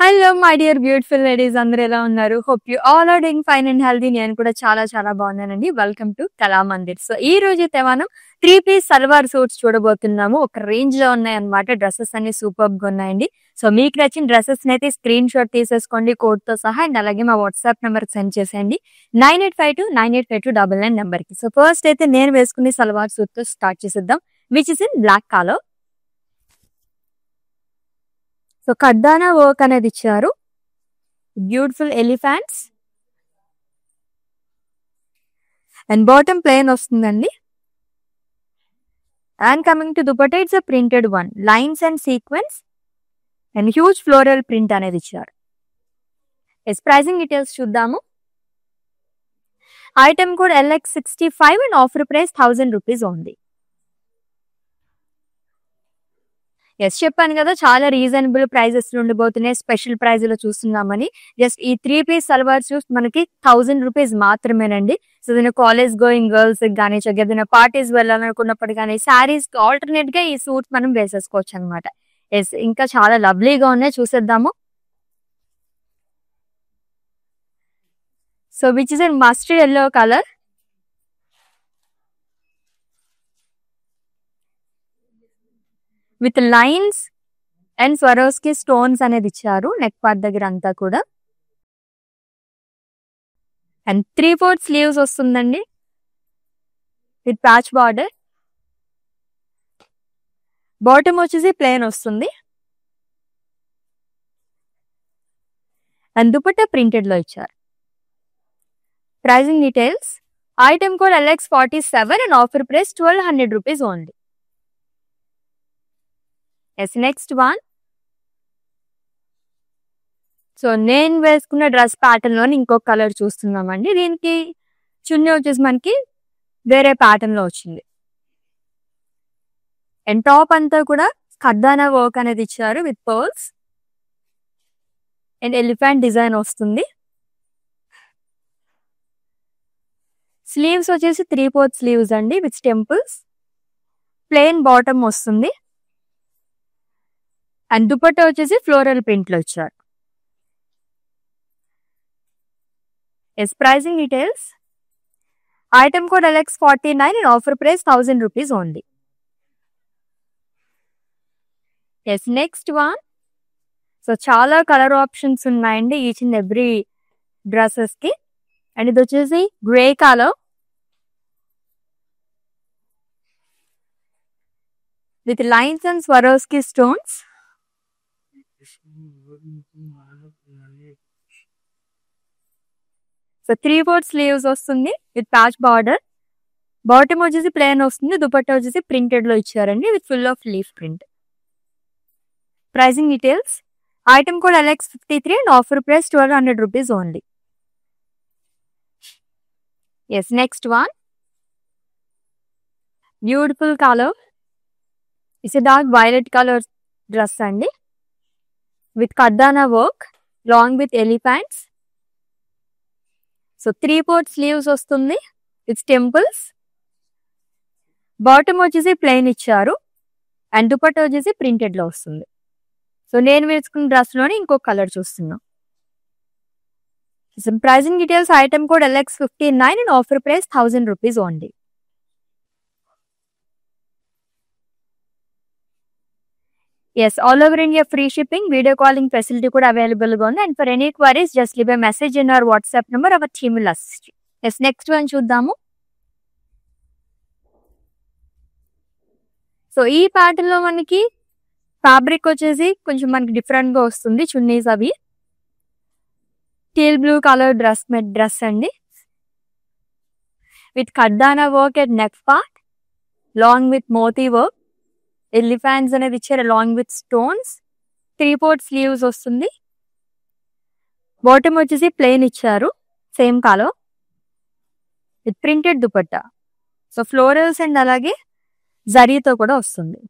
Hello my dear beautiful ladies, అందరూ ఎలా ఉన్నారు? Hope you all are doing fine and healthy. నేను కూడా చాలా బాగున్నానండి. Welcome to Kalamandir. సో ఈ రోజైతే మనం 3 పీస్ సల్వార్ సూట్స్ చూడబోతున్నాము. ఒక రేంజ్ లో ఉన్నాయన్నమాట. డ్రెస్సెస్ అన్ని సూపర్ గా ఉన్నాయండి. సో మీకు నచ్చిన డ్రెస్సెస్ అయితే స్క్రీన్ షాట్ తీసేసుకోండి కోడ్ తో సహా, అండ్ అలాగే మా వాట్సాప్ నెంబర్ సెండ్ చేసేయండి 9852985299 నెంబర్ కి. సో ఫస్ట్ అయితే నేను వేసుకునే సల్వార్ సూట్ తో స్టార్ట్ చేసేద్దాం, which is in black colour. So కడ్దానా వర్క్ అనేది ఇచ్చారు, beautiful elephants and bottom plain వస్తుందండి. And coming to dupatta, it's a printed one, lines and sequins and huge floral print అనేది ఇచ్చారు. ఎస్ ప్రైజింగ్ డీటెయిల్స్ చూద్దాము. Item code LX65 and offer price 1000 rupees only. Yes చెప్పాను కదా, చాలా reasonable prices ఉండబోతున్నాయి. Special price లో చూస్తున్నామని. జస్ట్ ఈ 3 పీస్ సల్వార్ సూట్స్ మనకి 1000 రూపీస్ మాత్రమేనండి. సో దీని కాలేజ్ గోయింగ్ గర్ల్స్ కానీ, ఏదైనా పార్టీస్ వెళ్ళాలనుకున్నప్పుడు కానీ, శారీస్ ఆల్టర్నేట్ గా ఈ సూట్స్ మనం వేసేసుకోవచ్చు అనమాట. ఎస్ ఇంకా చాలా లవ్లీగా ఉన్నాయి, చూసేద్దాము. So which is in mustard yellow colour. With lines and Swarovski stones అనేది ఇచ్చారు నెక్ పార్ట్ దగ్గర అంతా కూడా. అండ్ 3/4 స్లీవ్స్ వస్తుందండి విత్ ప్యాచ్ బార్డర్. బాటమ్ వచ్చేసి ప్లెయిన్ వస్తుంది. అండ్ దుపట్టా ప్రింటెడ్ లో ఇచ్చారు. Pricing details, item code LX47 and offer price 1200 rupees only. Yes next one. So నేను వేసుకున్న డ్రెస్ ప్యాటర్న్ లోని ఇంకొక కలర్ చూస్తున్నామండి. దీనికి చున్నీ వచ్చేసి మనకి వేరే ప్యాటర్న్ లో వచ్చింది. అండ్ టాప్ అంతా కూడా కడ్దానా వర్క్ అనేది ఇచ్చారు with pearls and elephant design వస్తుంది. స్లీవ్స్ వచ్చేసి 3/4 స్లీవ్స్ అండి విత్ టెంపుల్స్. ప్లెయిన్ బాటమ్ వస్తుంది. అండ్ దుపట్టా వచ్చేసి ఫ్లోరల్ ప్రింట్ లో ఇచ్చారు. Yes pricing details, item code LX49 and offer price 1000 rupees only. Yes next one. So చాలా కలర్ ఆప్షన్స్ ఉన్నాయండి each and every dresses కి. అండ్ ఇది వచ్చేసి grey colour with lines and Swarovski stones. So 3/4 sleeves వస్తుంది with patch border. Bottom వచ్చేసి plain వస్తుంది. దుపట్టా వచ్చేసి printed లో ఇచ్చారండి with full of leaf print. Pricing details, item code LX53 and offer price 1200 rupees only. Yes next one. Beautiful colour, it's dark violet colour dress అండి with కడ్దానా work long with elephants. So 3/4 sleeves వస్తుంది with temples. Bottom వచ్చేసి plain ఇచ్చారు and dupatta వచ్చేసి printed లో వస్తుంది. So నేను వేసుకున్న డ్రెస్ లోని ఇంకో కలర్ చూస్తున్నాం. Pricing details, item code LX59 and offer price 1000 rupees only. Yes all over India free shipping, video calling facility కూడా అవైలబుల్ గా ఉంది. And for any queries just leave a message in our WhatsApp number, our team will assist. Yes next one చూద్దాము. So ఈ pattern లో మనకి fabric వచ్చేసి కొంచెం మనకి డిఫరెంట్ గా వస్తుంది. చున్నీస్ అవి టీల్ బ్లూ కలర్ డ్రెస్ అండి విత్ కడ్దానా work at neck part long with moti work. Elephants అనేది ఇచ్చారు అలాంగ్ విత్ స్టోన్స్. 3/4 స్లీవ్స్ వస్తుంది. బాటమ్ వచ్చేసి ప్లెయిన్ ఇచ్చారు same colour with printed dupatta. So florals and అలాగే జరీతో కూడా వస్తుంది.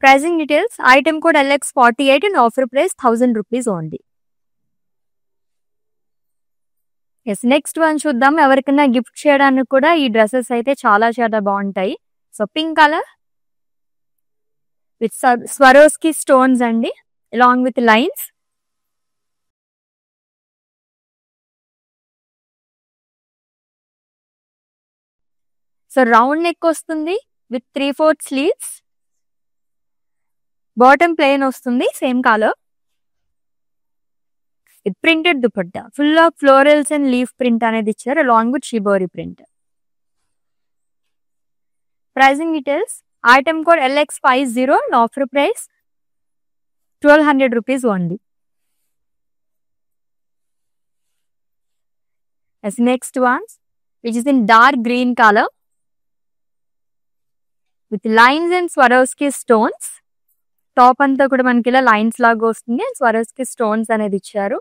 Pricing details, item code LX48 and offer price 1000 rupees only. Yes next one చూద్దాం. ఎవరికైనా గిఫ్ట్ చేయడానికి కూడా ఈ డ్రెస్సెస్ అయితే చాలా బాగుంటాయి. So pink colour with Swarovski stones అండి. along with lines. So round neck వస్తుంది విత్ 3/4 స్లీవ్స్. బాటమ్ ప్లెయిన్ వస్తుంది సేమ్ కలర్. ఇది printed dupatta, full of florals and leaf print అనేది ఇచ్చారు along with shibori print. Pricing details, item code LX50 and offer price 1200 rupees only. As next one, which is in dark green color with lines and Swarovski stones. Top అంతా కూడా మనకి ఇలా lines లాగా వస్తుంది and Swarovski stones అనేది ఇచ్చారు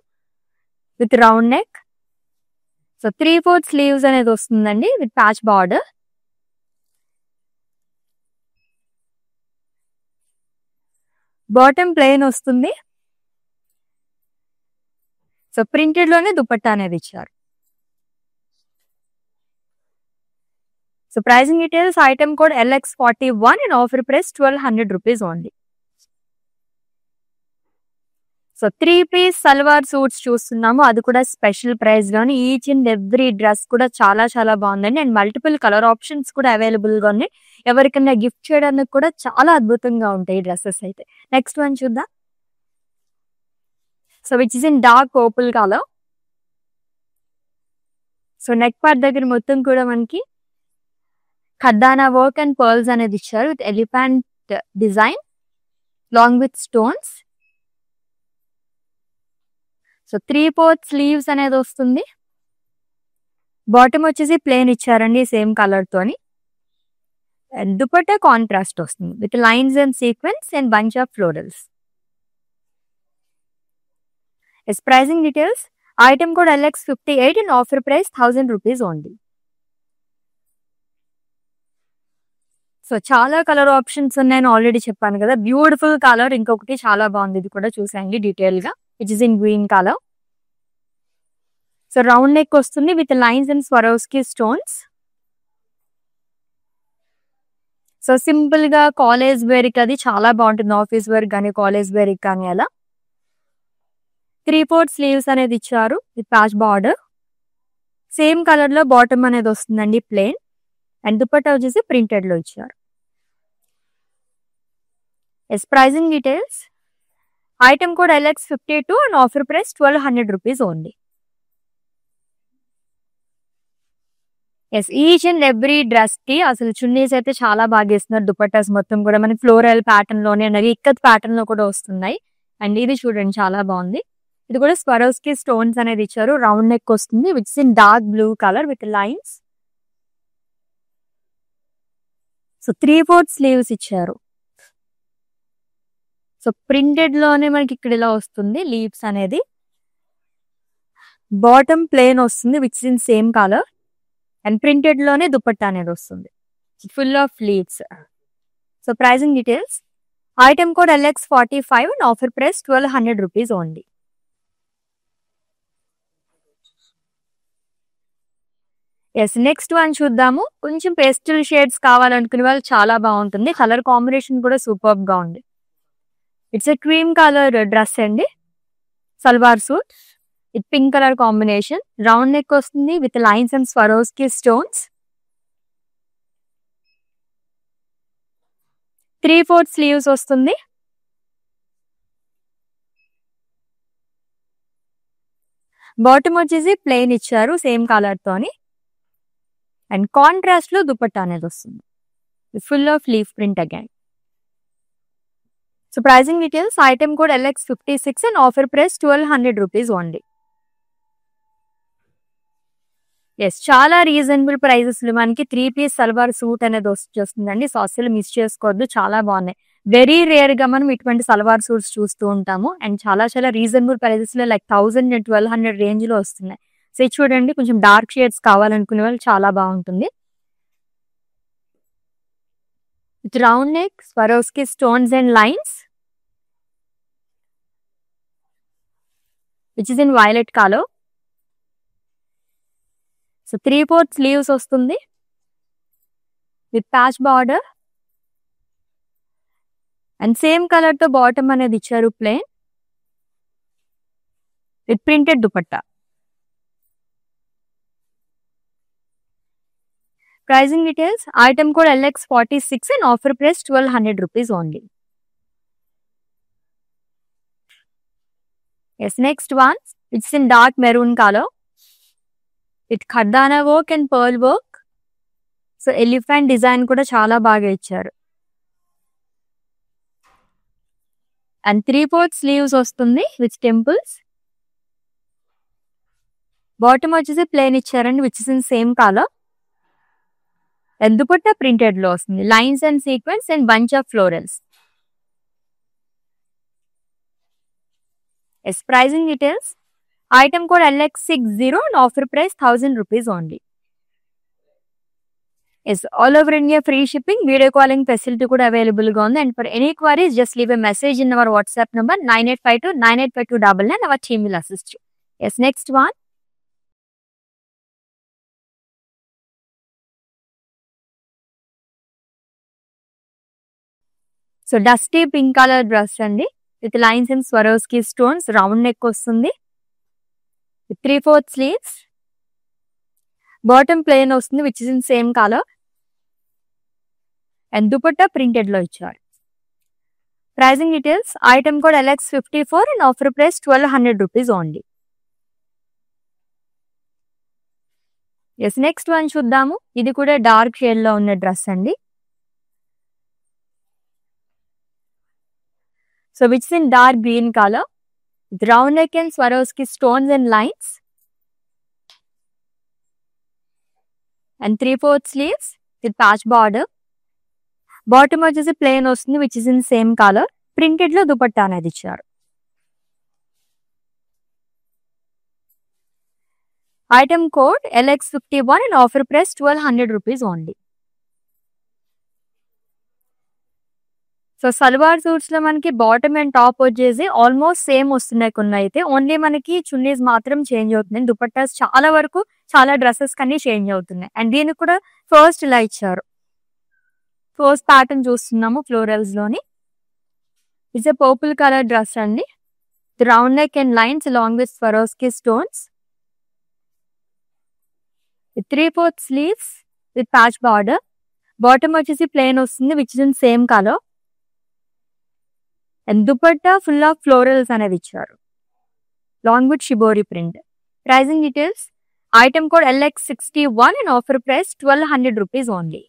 with round neck. So 3/4 sleeves అనేది వస్తుందండి with patch border. Bottom plain వస్తుంది. సో ప్రింటెడ్ లోనే దుపట్టా అనేది ఇచ్చారు. So pricing details, item code LX41 and offer price 1200 rupees only. So 3-piece salwar suits చూస్తున్నాము, అది కూడా స్పెషల్ ప్రైస్ లోని. ఈచ్ అండ్ ఎవ్రీ డ్రెస్ కూడా చాలా చాలా బాగుందండి అండ్ మల్టిపుల్ కలర్ ఆప్షన్స్ కూడా అవైలబుల్ గా ఉన్నాయి. ఎవరికైనా గిఫ్ట్ చేయడానికి కూడా చాలా అద్భుతంగా ఉంటాయి డ్రెస్సెస్ అయితే. నెక్స్ట్ వన్ చూద్దాం. So which is in dark purple colour. So neck part దగ్గర మొత్తం కూడా మనకి ఖద్దానా వర్క్ అండ్ పర్ల్స్ అనేది ఇచ్చారు with elephant design long with stones. So 3/4 sleeves అనేది వస్తుంది. బాటమ్ వచ్చేసి ప్లెయిన్ ఇచ్చారండి సేమ్ కలర్ తోని. దుపట్టా కాంట్రాస్ట్ వస్తుంది with lines and sequins and bunch of florals. Yes pricing details, item code LX58 and offer price 1000 rupees only. So చాలా colour options ఉన్నాయని already చెప్పాను కదా. బ్యూటిఫుల్ కలర్ ఇంకొకటి చాలా బాగుంది, ఇది కూడా చూసాయండి డీటెయిల్ గా. It is in green colour. So round neck వస్తుంది with lines and Swarovski stones. So simple గా కాలేజ్ వేర్ కి అది చాలా బాగుంటుంది, ఆఫీస్ వేర్ కానీ కాలేజ్ వేర్ కానీ అలా. 3/4 స్లీవ్స్ అనేది ఇచ్చారు with patch border. Same colour లో బాటమ్ అనేది వస్తుందండి ప్లెయిన్ అండ్ దుపట్టా వచ్చేసి ప్రింటెడ్ లో ఇచ్చారు. Yes pricing details, item code LX52 and offer price 1200 rupees only. Yes each and every dress కి అసలు చున్నీస్ అయితే చాలా బాగా ఇస్తున్నారు. దుపట్టాస్ మొత్తం కూడా మనకి ఫ్లోరల్ ప్యాటర్న్ లోనే అలాగే ఇక్కత్ ప్యాటర్న్ లో కూడా వస్తున్నాయి. అండ్ ఇది చూడండి చాలా బాగుంది. ఇది కూడా Swarovski స్టోన్స్ అనేది ఇచ్చారు. రౌండ్ నెక్ వస్తుంది which is in dark blue colour with lines. So 3/4 sleeves ఇచ్చారు. సో ప్రింటెడ్ లోనే మనకి ఇక్కడ ఇలా వస్తుంది లీవ్స్ అనేది. బాటమ్ ప్లెయిన్ వస్తుంది which is in same colour and printed లోనే దుపట్టా అనేది వస్తుంది full of leaves. So pricing details, item code LX45 and offer price 1200 rupees only. Yes next one చూద్దాము. కొంచెం పేస్టల్ షేడ్స్ కావాలనుకునే వాళ్ళు చాలా బాగుంటుంది. కలర్ కాంబినేషన్ కూడా సూపర్ గా ఉంది. It's a cream colour dress అండి, సల్వార్ సూట్. ఇది pink colour combination. Round neck వస్తుంది with lines and Swarovski stones. 3/4 sleeves వస్తుంది. బాటమ్ వచ్చేసి ప్లెయిన్ ఇచ్చారు సేమ్ కలర్ తోని అండ్ కాంట్రాస్ట్ లో దుపట్టా అనేది వస్తుంది full of leaf print again. So pricing details, item code LX56 and offer price 1200 rupees only. Yes చాలా reasonable prices లో మనకి 3-piece సల్వార్ సూట్ అనేది వస్తుందండి. సో అసలు మిస్ చేసుకోవద్దు, చాలా బాగున్నాయి. వెరీ రేర్ గా మనం ఇటువంటి సల్వార్ సూట్స్ చూస్తూ ఉంటాము అండ్ చాలా చాలా రీజనబుల్ ప్రైజెస్ లో లైక్ 1000 and 1200 రేంజ్ లో వస్తున్నాయి. సో ఇది చూడండి, కొంచెం డార్క్ షేడ్స్ కావాలనుకునే వాళ్ళు చాలా బాగుంటుంది. With round neck, Swarovski stones and lines which is in violet colour. So 3/4 sleeves వస్తుంది with patch border and same colour తో బాటమ్ అనేది ఇచ్చారు plain with printed dupatta. Pricing details, item code LX46 and offer price 1200 rupees only. Yes, next one, it's in dark maroon color with khardana work and pearl work. So elephant design kuda chala baga icharu. And 3/4 sleeves vastundi with temples. Bottom vachesi plain icharanడి, which is in same color. And dupatta printed lo vastundi, lines and sequins and bunch of florals. Yes, pricing details, item code LX60 and offer price 1000 rupees only. Yes, all over India free shipping, video calling facility kuda available ga undi. And for any queries, just leave a message in our WhatsApp number 9852985299. Our team will assist you. Yes, next one. So dusty pink color dress andi with lines and Swarovski stones, round neck vastundi with 3/4 sleeves. Bottom plain vastundi, which is in same color. And dupatta printed lo icharu. Pricing details, item code LX54 and offer price 1200 rupees only. Yes, next one చూద్దాము. ఇది కూడా dark shade లో ఉన్న dress అండి. So which is in dark green color with round neck and Swarovski stones and lines. And 3/4 sleeves with patch border. Bottom వచ్చేసి plain వస్తుంది, which is in same color. Printed లో దుపట్టా అనేది ఇచ్చారు. Item code LX51 and offer price 1200 rupees only. So salwar suits లో మనకి bottom and top వచ్చేసి almost same వస్తున్నాయి. కొన్ని అయితే ఓన్లీ మనకి చున్నీస్ మాత్రం చేంజ్ అవుతున్నాయి. దుపట్టాస్ చాలా వరకు చాలా డ్రెస్సెస్ కన్నీ చేంజ్ అవుతున్నాయి. అండ్ దీనికి కూడా ఫస్ట్ ఇలా ఇచ్చారు. ఫస్ట్ ప్యాటర్న్ చూస్తున్నాము ఫ్లోరల్స్ లోని. It's a purple colour dress అండి. Round neck and lines along with Swarovski stones. 3/4 sleeves with patch border. Bottom వచ్చేసి ప్లెయిన్ వస్తుంది, which is in same colour. And dupatta full of florals అనేది ఇచ్చారు, long with shibori print. Pricing details, item code LX61 and offer price 1200 rupees only.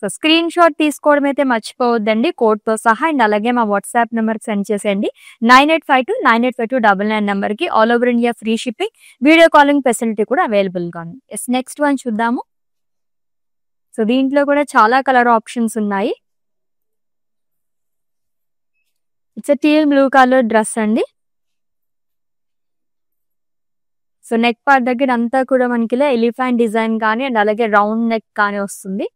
So screenshot తీసుకోవడం అయితే మర్చిపోవద్దండి కోడ్తో సహా. And అలాగే మా వాట్సాప్ నెంబర్కి సెండ్ చేసేయండి 9852985299 నెంబర్కి. All over India free shipping, video calling facility కూడా అవైలబుల్గా ఉంది. ఎస్, నెక్స్ట్ వన్ చూద్దాము. సో దీంట్లో కూడా చాలా కలర్ ఆప్షన్స్ ఉన్నాయి. It's teal blue colour dress అండి. సో నెక్ పార్ట్ దగ్గర అంతా కూడా మనకి ఇలా ఎలిఫెంట్ డిజైన్ కానీ అండ్ అలాగే రౌండ్ నెక్ కానీ వస్తుంది.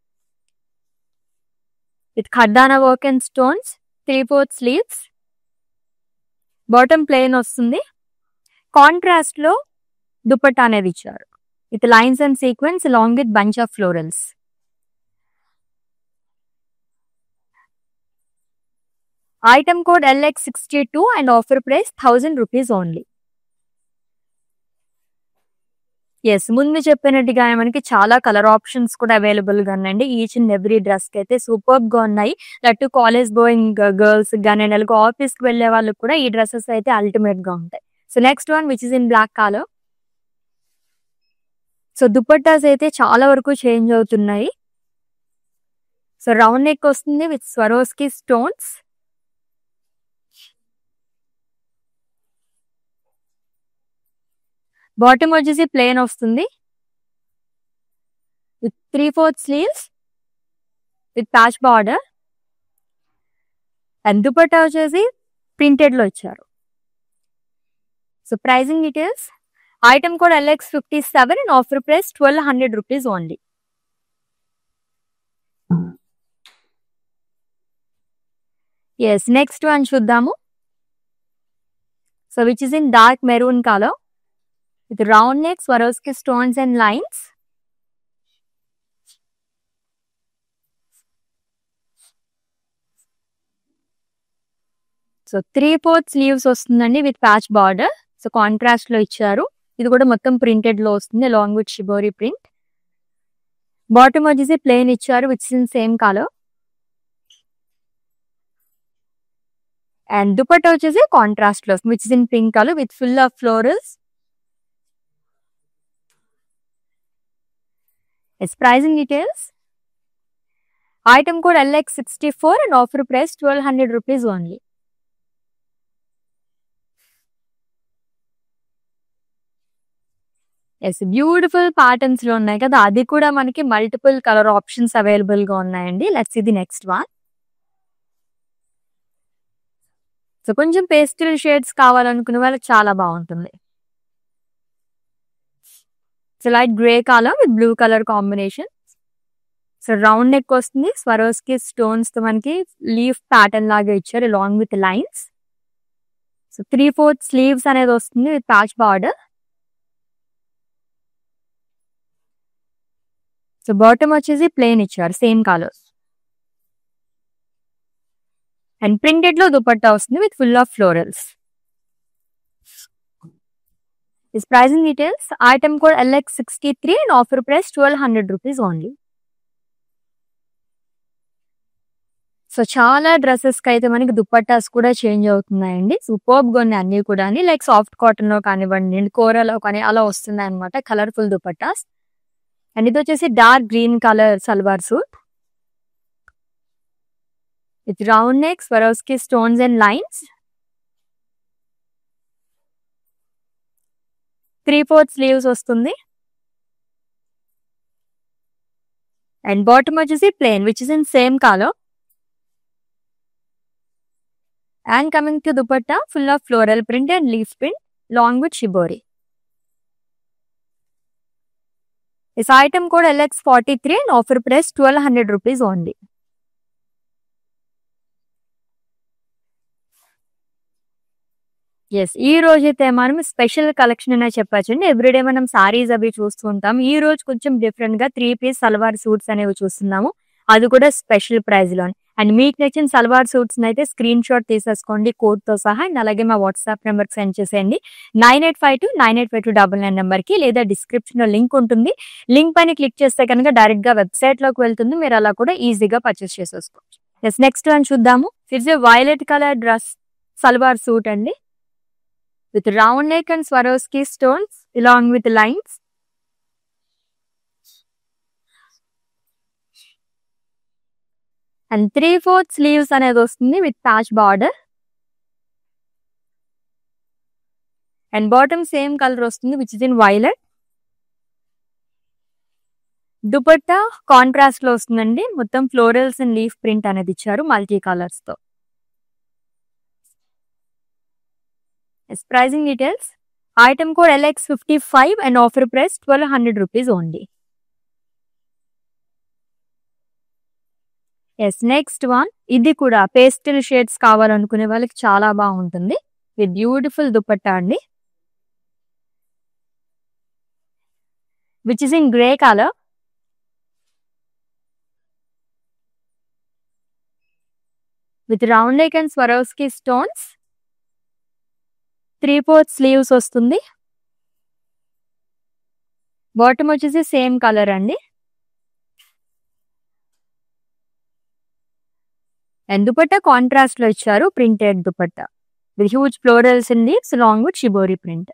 విత్ ఖర్దానా work and stones, 3/4 sleeves. Bottom plain వస్తుంది. కాంట్రాస్ట్ లో దుపట్టా అనేది ఇచ్చారు with lines and sequins along with bunch of florals. Item code LX62 and offer price 1000 rupees only. Yes, ముందు చెప్పినట్టుగా మనకి చాలా కలర్ ఆప్షన్స్ కూడా అవైలబుల్ గా ఉన్నాయండి. ఈచ్ అండ్ ఎవ్రీ డ్రెస్ కి అయితే సూపర్ గా ఉన్నాయి. దట్టు కాలేజ్ గోయింగ్ గర్ల్స్ కానీ అండ్ ఆఫీస్ కి వెళ్లే వాళ్ళకి కూడా ఈ డ్రెస్సెస్ అయితే అల్టిమేట్ గా ఉంటాయి. So next one which is in black colour. So dupattas అయితే చాలా వరకు చేంజ్ అవుతున్నాయి. సో రౌండ్ నెక్ వస్తుంది విత్ స్వరోస్కి స్టోన్స్. బాటమ్ వచ్చేసి ప్లెయిన్ వస్తుంది with 3/4 sleeves with patch border. And dupatta వచ్చేసి ప్రింటెడ్ లో ఇచ్చారు. So pricing details, item code LX57 and offer price 1200 rupees only. Yes, next one చూద్దాము. So which is in dark maroon colour with round neck, Swarovski stones and lines. So 3/4 sleeves వస్తుందండి with patch border. So contrast లో ఇచ్చారు. ఇది కూడా మొత్తం printed లో వస్తుంది along with shibori print. Bottom వచ్చేసి ప్లెయిన్ ఇచ్చారు which in same colour. And dupatta వచ్చేసి కాంట్రాస్ట్ లో which is in pink colour with full of florals. It's pricing details. Item code LX64 and offer price 1200 rupees only. Yes beautiful patterns లో ఉన్నాయి కదా, అది కూడా మనకి మల్టిపుల్ కలర్ ఆప్షన్స్ అవైలబుల్ గా ఉన్నాయండి. Let's see the next one. So కొంచెం pastel shades కావాలనుకునే వాళ్ళకి చాలా బాగుంటుంది. So light grey colour with blue colour combination. So round neck వస్తుంది, స్వరోస్కి స్టోన్స్ తో మనకి లీఫ్ ప్యాటర్న్ లాగా ఇచ్చారు along with lines. So 3/4 sleeves అనేది వస్తుంది with patch border. So bottom వచ్చేసి ప్లెయిన్ ఇచ్చారు సేమ్ కలర్స్. అండ్ ప్రింటెడ్ లో దుపట్టా వస్తుంది with full of florals. Is pricing details. Item code LX63 and offer price 1200 rupees only. So చాలా dresses కి అయితే మనకి దుపట్టాస్ కూడా చేంజ్ అవుతున్నాయండి. సూపర్బ్ గా ఉన్నాయి అన్ని కూడా, లైక్ సాఫ్ట్ కాటన్ లో కానివ్వండి, కోరాలో కానీ అలా వస్తున్నాయి అనమాట కలర్ఫుల్ దుపట్టాస్. అండ్ ఇది వచ్చేసి dark green colour salwar suit with round neck, Swarovski stones and lines. 3/4 sleeves వస్తుంది. అండ్ బాటమ్ వచ్చేసి plain which is in same colour. And coming to dupatta, full of floral print and leaf print along with shibori. This item code LX43 and offer price 1200 rupees only. Yes ఈ రోజైతే మనం special collection అనే చెప్పచ్చండి. Everyday మనం సారీస్ అవి చూస్తూ ఉంటాం. ఈ రోజు కొంచెం డిఫరెంట్ గా 3 పీస్ సల్వార్ సూట్స్ అనేవి చూస్తున్నాము, అది కూడా స్పెషల్ ప్రైస్ లో. అండ్ మీకు నచ్చిన సల్వార్ సూట్స్ అయితే స్క్రీన్ షాట్ తీసేసుకోండి కోడ్ తో సహా. అండ్ అలాగే మా వాట్సాప్ నెంబర్ సెండ్ చేసేయండి 9852985299 నెంబర్ కి, లేదా డిస్క్రిప్షన్ లో లింక్ ఉంటుంది. లింక్ పైన క్లిక్ చేస్తే కనుక డైరెక్ట్ గా వెబ్సైట్ లోకి వెళ్తుంది, మీరు అలా కూడా ఈజీగా పర్చేస్ చేసేసుకోవచ్చు. ఎస్ నెక్స్ట్ వన్ చూద్దాము. It's a violet colour dress salwar suit అండి with round neck and Swarovski stones along with lines. And 3/4 sleeves అనేది వస్తుంది with patch border. And bottom same color వస్తుంది which is in violet. Dupatta contrast లో వస్తుందండి, మొత్తం florals and leaf print అనేది ఇచ్చారు multi colours తో. Pricing details. Item code LX55 and offer price 1200 rupees only. Yes, next one. ఇది కూడా pastel shades కావాలనుకునే వాళ్ళకి చాలా బాగుంటుంది విత్ బ్యూటిఫుల్ దుపట్టా అండి which is in grey colour. With round neck and Swarovski stones. 3/4 sleeves వస్తుంది. Bottom వచ్చేసి సేమ్ కలర్ అండి. అండ్ దుపట్టా కాంట్రాస్ట్ లో ఇచ్చారు, printed dupatta with huge florals and leaves along with shibori print.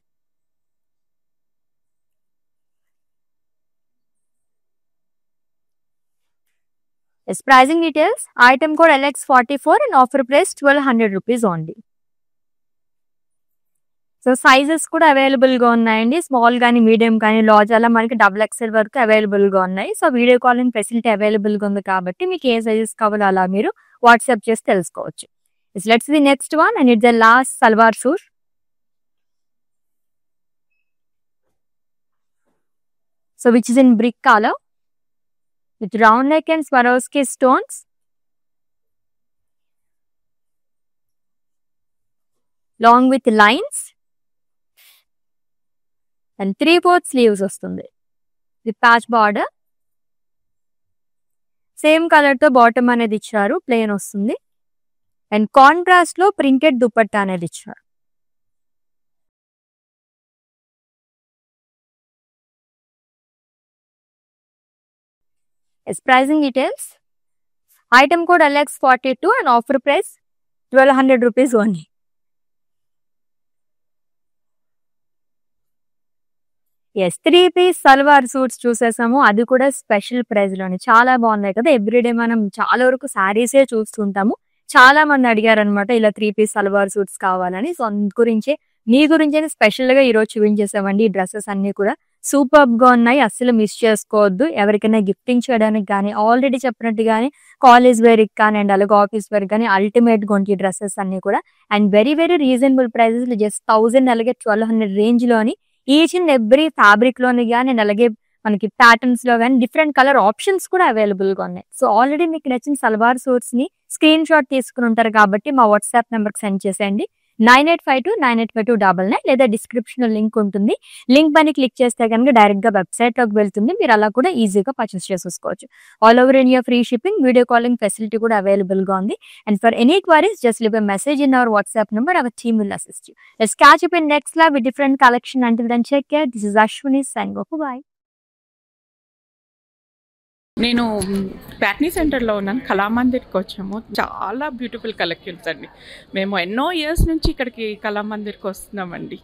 Yes, pricing details. Item code LX44 and offer price 1200 rupees only. So sizes కూడా available గా ఉన్నాయండి, small కానీ medium కానీ large అలా మనకి XXL వరకు అవైలబుల్ గా ఉన్నాయి. So video calling facility available గా ఉంది కాబట్టి మీకు ఏ సైజెస్ కావాలో అలా మీరు వాట్సాప్ చేసి తెలుసుకోవచ్చు. Let's the next one and it's the last salwar suit. So which is in brick colour with round neck and Swarovski stones. Long with lines. And 3/4 sleeves వస్తుంది with patch border. Same colour తో bottom అనేది ఇచ్చారు, plain వస్తుంది. And contrast లో printed dupatta అనేది ఇచ్చారు. Pricing details, item code LX42 and offer price 1200 rupees only. Yes, 3 piece salwar suits చూసేసాము. అది కూడా స్పెషల్ ప్రైస్ లోనే. చాలా బాగున్నాయి కదా. ఎవ్రీడే మనం చాలా వరకు శారీసే చూస్తుంటాము. చాలా మంది అడిగారనమాట ఇలా 3 పీస్ సల్వార్ సూట్స్ కావాలని. సో అందు గురించే మీ గురించే స్పెషల్ గా ఈ రోజు చూపించేసామండి. ఈ డ్రెస్సెస్ అన్ని కూడా సూపర్బ్ గా ఉన్నాయి. అస్సలు మిస్ చేసుకోవద్దు. ఎవరికైనా గిఫ్టింగ్ చేయడానికి కానీ, ఆల్రెడీ చెప్పినట్టుగానే కాలేజ్ వేర్ కి కానీ అండ్ అలాగే ఆఫీస్ వేర్ కానీ అల్టిమేట్ గా ఉంటాయి డ్రెస్సెస్ అన్ని కూడా. And very very reasonable prices, just 1000 అలాగే 1200 రేంజ్ లోని ఈచ్ అండ్ ఎవ్రీ ఫ్యాబ్రిక్ లోని కానీ అండ్ అలాగే మనకి ప్యాటర్న్స్ లో కానీ డిఫరెంట్ కలర్ ఆప్షన్స్ కూడా అవైలబుల్ గా ఉన్నాయి. సో ఆల్రెడీ మీకు నచ్చిన సల్వార్ సూట్స్ ని స్క్రీన్ షాట్ తీసుకుని ఉంటారు కాబట్టి మా వాట్సాప్ నెంబర్ కి సెండ్ చేసేయండి. 9852985299 లేదా డిస్క్రిప్షన్ లో లింక్ ఉంటుంది. లింక్ పైన క్లిక్ చేస్తే కనుక డైరెక్ట్ గా వెబ్సైట్ లోకి వెళ్తుంది. మీరు అలా కూడా ఈజీగా పర్చేస్ చేసేసుకోవచ్చు. All over India free shipping, video calling facility కూడా అవైలబుల్ గా ఉంది. And for any queries just leave a message in our WhatsApp number. Our team will assist you. Let's catch up in next live with different collection. Until then, take care. This is Ashwini signing off. Bye. నేను ప్యాట్నీ సెంటర్లో ఉన్నాను. కళామందిర్కి వచ్చాము. చాలా beautiful collections అండి. మేము ఎన్నో years నుంచి ఇక్కడికి కళామందిర్కి వస్తున్నామండి.